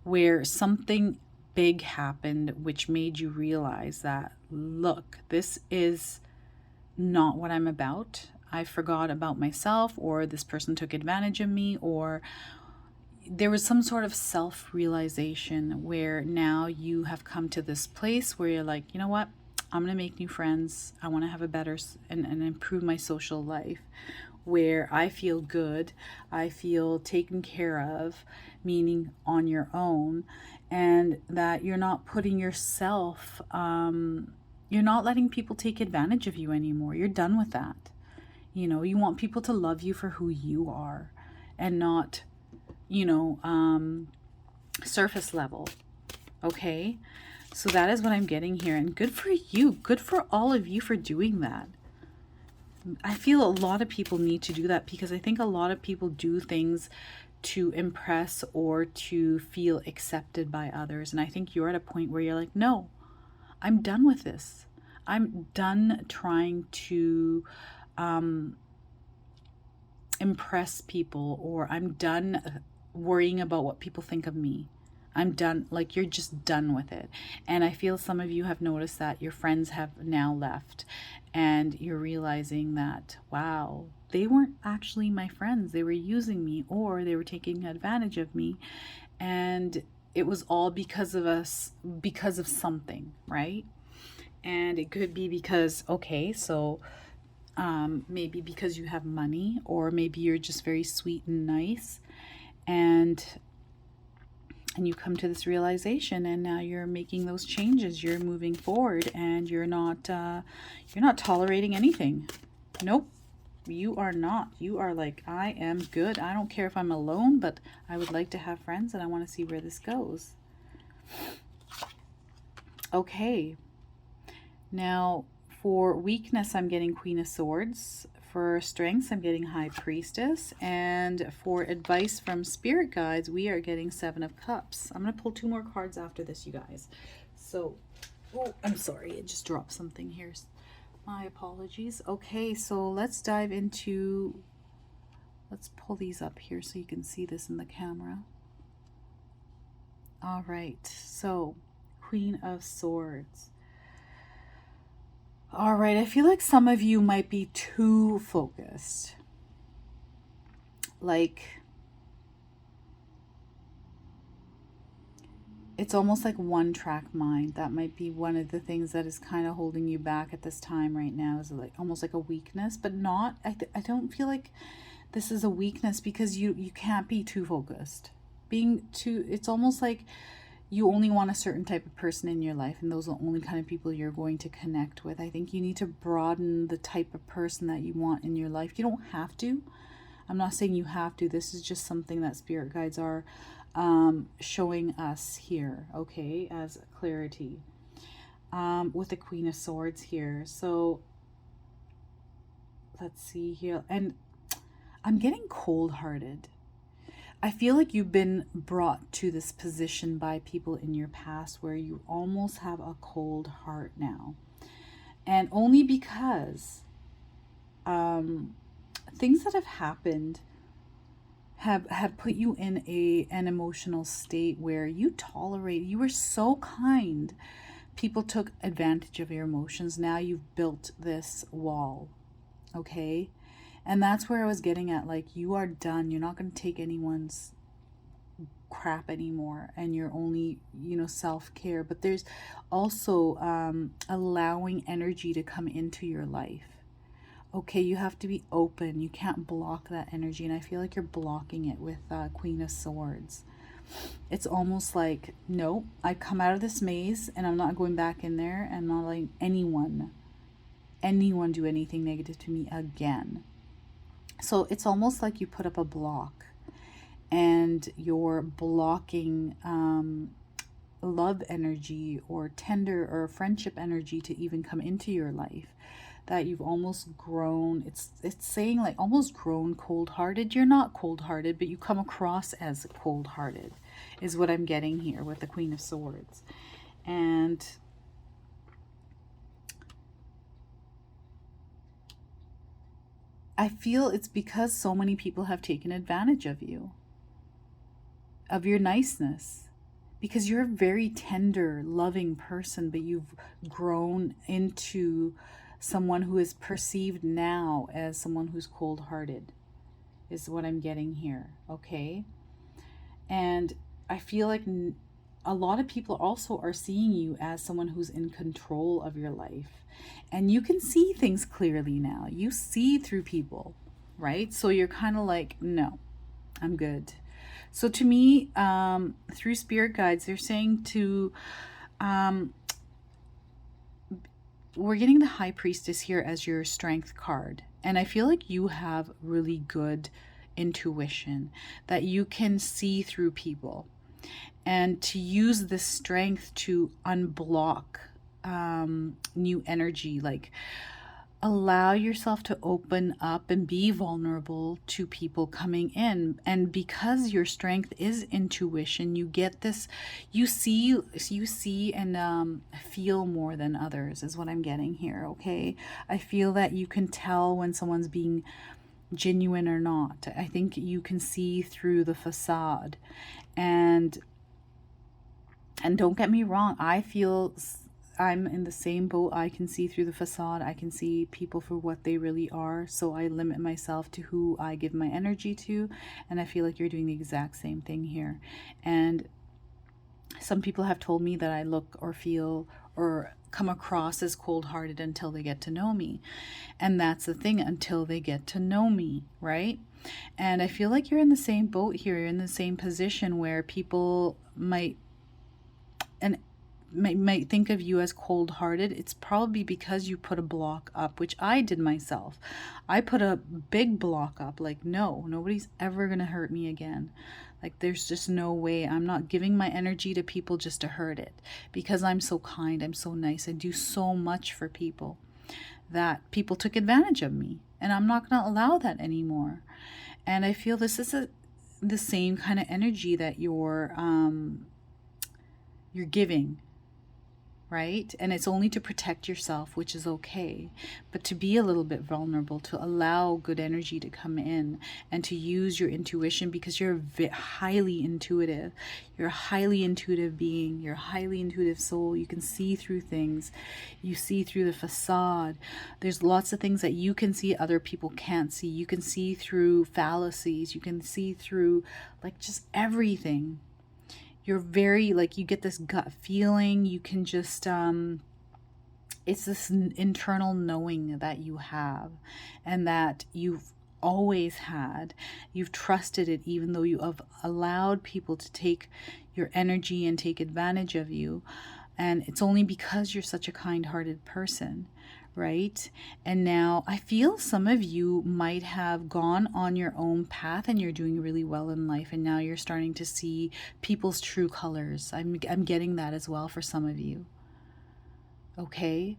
where something big happened, which made you realize that, look, this is not what I'm about. I forgot about myself, or this person took advantage of me, or there was some sort of self-realization where now you have come to this place where you're like, you know what? I'm going to make new friends. I want to have a better and improve my social life where I feel good. I feel taken care of, meaning on your own, and that you're not putting yourself, you're not letting people take advantage of you anymore. You're done with that. You know, you want people to love you for who you are and not, you know, surface level. Okay, so that is what I'm getting here, and good for you. Good for all of you for doing that. I feel a lot of people need to do that, because I think a lot of people do things to impress or to feel accepted by others, and I think you're at a point where you're like, no, I'm done with this. I'm done trying to impress people, or I'm done worrying about what people think of me. I'm done. Like, you're just done with it. And I feel some of you have noticed that your friends have now left, and you're realizing that, wow, they weren't actually my friends. They were using me, or they were taking advantage of me. And it was all because of us, because of something, right? And it could be because, okay, so maybe because you have money, or maybe you're just very sweet and nice, and you come to this realization, and now you're making those changes. You're moving forward, and you're not tolerating anything. Nope, you are not. You are like, I am good. I don't care if I'm alone, but I would like to have friends, and I want to see where this goes. Okay, now for weakness, I'm getting Queen of Swords. For strengths, I'm getting High Priestess. And for advice from Spirit Guides, we are getting Seven of Cups. I'm going to pull 2 more cards after this, you guys. So, oh, I'm sorry. It just dropped something here. My apologies. Okay, so let's dive into... Let's pull these up here so you can see this in the camera. All right, so Queen of Swords. All right, I feel like some of you might be too focused. Like, it's almost like one track mind. That might be one of the things that is kind of holding you back at this time right now, is like almost like a weakness, but not, I don't feel like this is a weakness, because you can't be too focused. Being too, it's almost like you only want a certain type of person in your life, and those are the only kind of people you're going to connect with. I think you need to broaden the type of person that you want in your life. You don't have to. I'm not saying you have to. This is just something that spirit guides are showing us here, okay, as clarity. With the Queen of Swords here. So let's see here. And I'm getting cold-hearted. I feel like you've been brought to this position by people in your past where you almost have a cold heart now. And only because things that have happened have put you in an emotional state where you were so kind. People took advantage of your emotions. Now you've built this wall, okay? And that's where I was getting at, like, you are done. You're not going to take anyone's crap anymore, and you're only, self-care. But there's also allowing energy to come into your life. Okay, you have to be open. You can't block that energy, and I feel like you're blocking it with Queen of Swords. It's almost like, no, I come out of this maze, and I'm not going back in there, and I'm not letting anyone do anything negative to me again. So it's almost like you put up a block, and you're blocking love energy or tender or friendship energy to even come into your life. That you've almost grown, it's saying like almost grown cold-hearted. You're not cold-hearted, but you come across as cold-hearted, is what I'm getting here with the Queen of Swords. And I feel it's because so many people have taken advantage of you, of your niceness, because you're a very tender, loving person, but you've grown into someone who is perceived now as someone who's cold-hearted, is what I'm getting here, okay? And I feel like a lot of people also are seeing you as someone who's in control of your life. And you can see things clearly now. You see through people, right? So you're kind of like, no, I'm good. So to me, through spirit guides, they're saying to, we're getting the High Priestess here as your strength card. And I feel like you have really good intuition, that you can see through people, and to use this strength to unblock new energy, like allow yourself to open up and be vulnerable to people coming in. And because your strength is intuition, you get this, you see and feel more than others, is what I'm getting here, okay? I feel that you can tell when someone's being genuine or not. I think you can see through the facade. And don't get me wrong, I feel I'm in the same boat. I can see through the facade. I can see people for what they really are. So I limit myself to who I give my energy to. And I feel like you're doing the exact same thing here. And some people have told me that I look or feel or come across as cold-hearted until they get to know me. And that's the thing, until they get to know me, right? And I feel like you're in the same boat here. You're in the same position where people might think of you as cold-hearted. It's probably because you put a block up, which I did myself. I put a big block up, like, no, nobody's ever gonna hurt me again. Like, there's just no way. I'm not giving my energy to people just to hurt it, because I'm so kind, I'm so nice, I do so much for people, that people took advantage of me, and I'm not gonna allow that anymore. And I feel this is the same kind of energy that you're giving, right? And it's only to protect yourself, which is okay, but to be a little bit vulnerable, to allow good energy to come in, and to use your intuition, because you're highly intuitive. You're a highly intuitive being. You're a highly intuitive soul. You can see through things. You see through the facade. There's lots of things that you can see other people can't see. You can see through fallacies. You can see through, like, just everything. you're very, like, you get this gut feeling. You can just, it's this internal knowing that you have and that you've always had. You've trusted it, even though you have allowed people to take your energy and take advantage of you. And it's only because you're such a kind-hearted person, right? And now I feel some of you might have gone on your own path and you're doing really well in life, and now you're starting to see people's true colors. I'm getting that as well for some of you. Okay,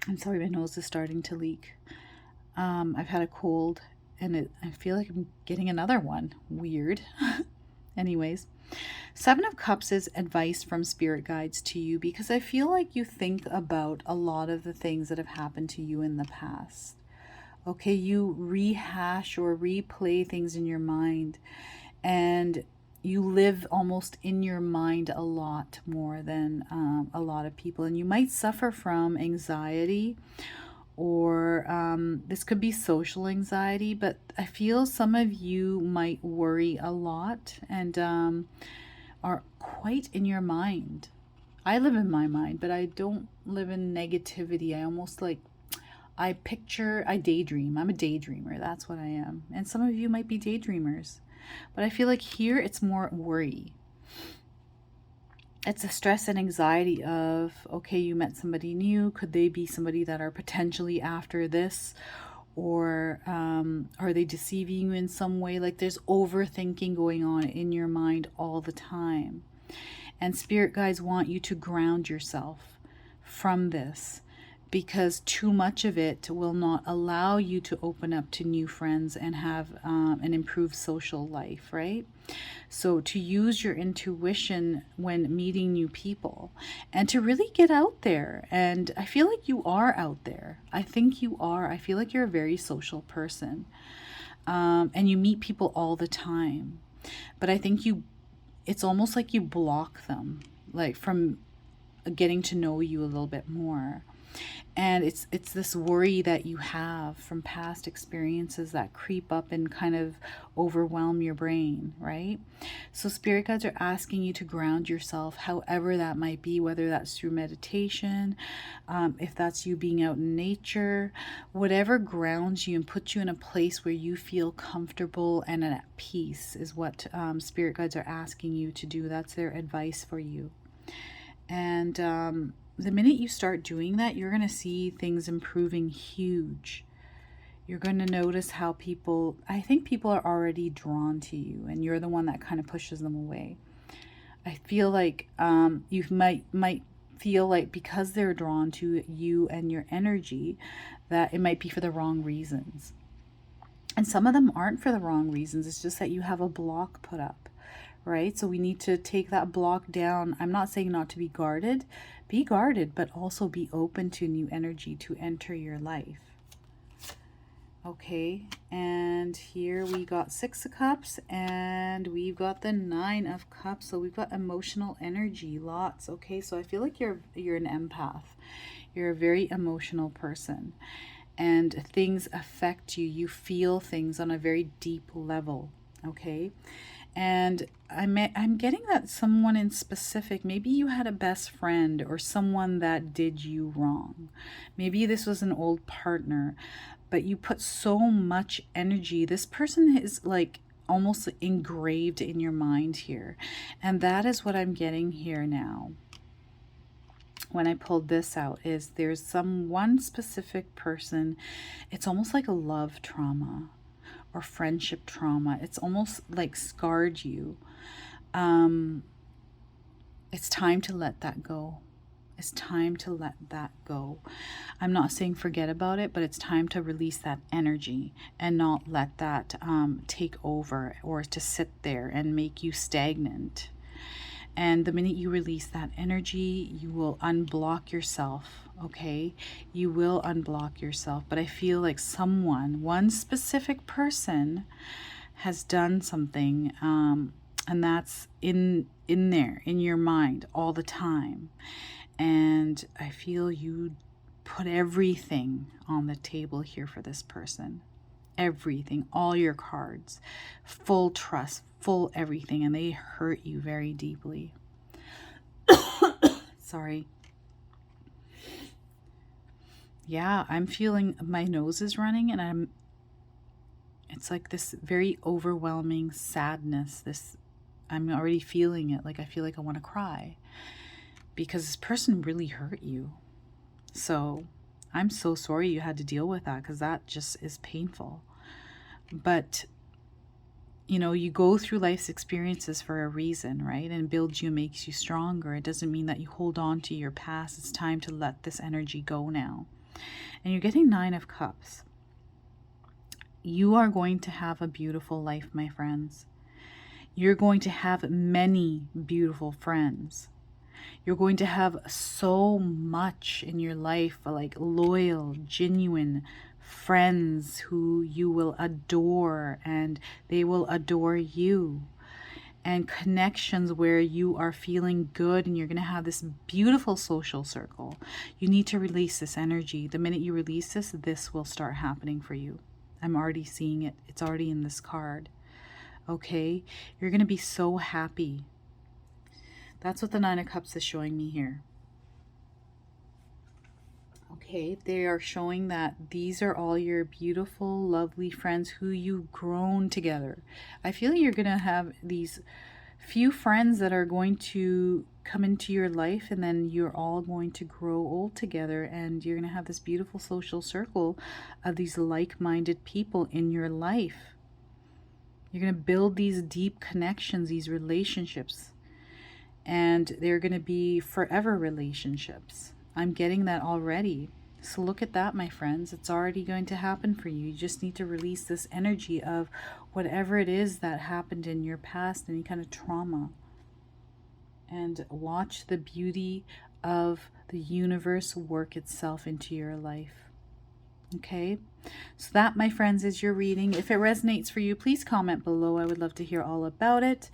I'm sorry, my nose is starting to leak. I've had a cold and I feel like I'm getting another one. Weird. Anyways, Seven of Cups is advice from spirit guides to you, because I feel like you think about a lot of the things that have happened to you in the past. Okay, you rehash or replay things in your mind, and you live almost in your mind a lot more than a lot of people. And you might suffer from anxiety, or this could be social anxiety, but I feel some of you might worry a lot and are quite in your mind. I live in my mind, but I don't live in negativity. I almost like, I daydream. I'm a daydreamer. That's what I am. And some of you might be daydreamers. But I feel like here it's more worry. It's a stress and anxiety of, okay, you met somebody new. Could they be somebody that are potentially after this? Or are they deceiving you in some way? Like, there's overthinking going on in your mind all the time. And spirit guides want you to ground yourself from this, because too much of it will not allow you to open up to new friends and have an improved social life, right? So to use your intuition when meeting new people and to really get out there. And I feel like you are out there. I think you are. I feel like you're a very social person, and you meet people all the time. But I think it's almost like you block them, like, from getting to know you a little bit more. And it's this worry that you have from past experiences that creep up and kind of overwhelm your brain, right? So spirit guides are asking you to ground yourself, however that might be, whether that's through meditation, if that's you being out in nature, whatever grounds you and puts you in a place where you feel comfortable and at peace is what spirit guides are asking you to do. That's their advice for you. And the minute you start doing that, you're going to see things improving huge. You're going to notice how I think people are already drawn to you, and you're the one that kind of pushes them away. I feel like you might feel like because they're drawn to you and your energy, that it might be for the wrong reasons. And some of them aren't for the wrong reasons. It's just that you have a block put up, right? So we need to take that block down. I'm not saying not to be guarded, but also be open to new energy to enter your life. Okay, and here we got Six of Cups, and we've got the Nine of Cups. So we've got emotional energy, lots. Okay, so I feel like you're an empath. You're a very emotional person, and things affect you. You feel things on a very deep level. Okay. And I'm getting that someone in specific, maybe you had a best friend or someone that did you wrong. Maybe this was an old partner, but you put so much energy. This person is like almost engraved in your mind here. And that is what I'm getting here now. When I pulled this out, is there's one specific person. It's almost like a love trauma or friendship trauma. It's almost like scarred you. It's time to let that go. It's time to let that go. I'm not saying forget about it, but it's time to release that energy and not let that take over, or to sit there and make you stagnant. And the minute you release that energy, you will unblock yourself, okay? You will unblock yourself. But I feel like one specific person has done something, and that's in there, in your mind all the time. And I feel you put everything on the table here for this person. Everything, all your cards, full trust, full everything and they hurt you very deeply. Sorry. Yeah, I'm feeling my nose is running and it's like this very overwhelming sadness. I'm already feeling it. Like I feel like I want to cry because this person really hurt you. So I'm so sorry you had to deal with that, because that just is painful. But you know, you go through life's experiences for a reason, right? And builds you, makes you stronger. It doesn't mean that you hold on to your past. It's time to let this energy go now. And you're getting 9 of Cups. You are going to have a beautiful life, my friends. You're going to have many beautiful friends. You're going to have so much in your life, like loyal, genuine friends who you will adore and they will adore you, and connections where you are feeling good and you're going to have this beautiful social circle. You need to release this energy. The minute you release this, this will start happening for you. I'm already seeing it. It's already in this card. Okay? You're going to be so happy. That's what the 9 of Cups is showing me here. Okay, they are showing that these are all your beautiful, lovely friends who you've grown together. I feel you're going to have these few friends that are going to come into your life, and then you're all going to grow old together, and you're going to have this beautiful social circle of these like-minded people in your life. You're going to build these deep connections, these relationships, and they're going to be forever relationships. I'm getting that already. So look at that, my friends. It's already going to happen for you. You just need to release this energy of whatever it is that happened in your past, any kind of trauma. And watch the beauty of the universe work itself into your life. Okay, so that, my friends, is your reading. If it resonates for you, please comment below. I would love to hear all about it.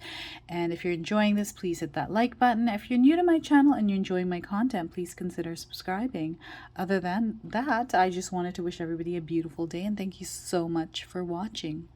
And if you're enjoying this, please hit that like button. If you're new to my channel and you're enjoying my content, please consider subscribing. Other than that, I just wanted to wish everybody a beautiful day, and thank you so much for watching.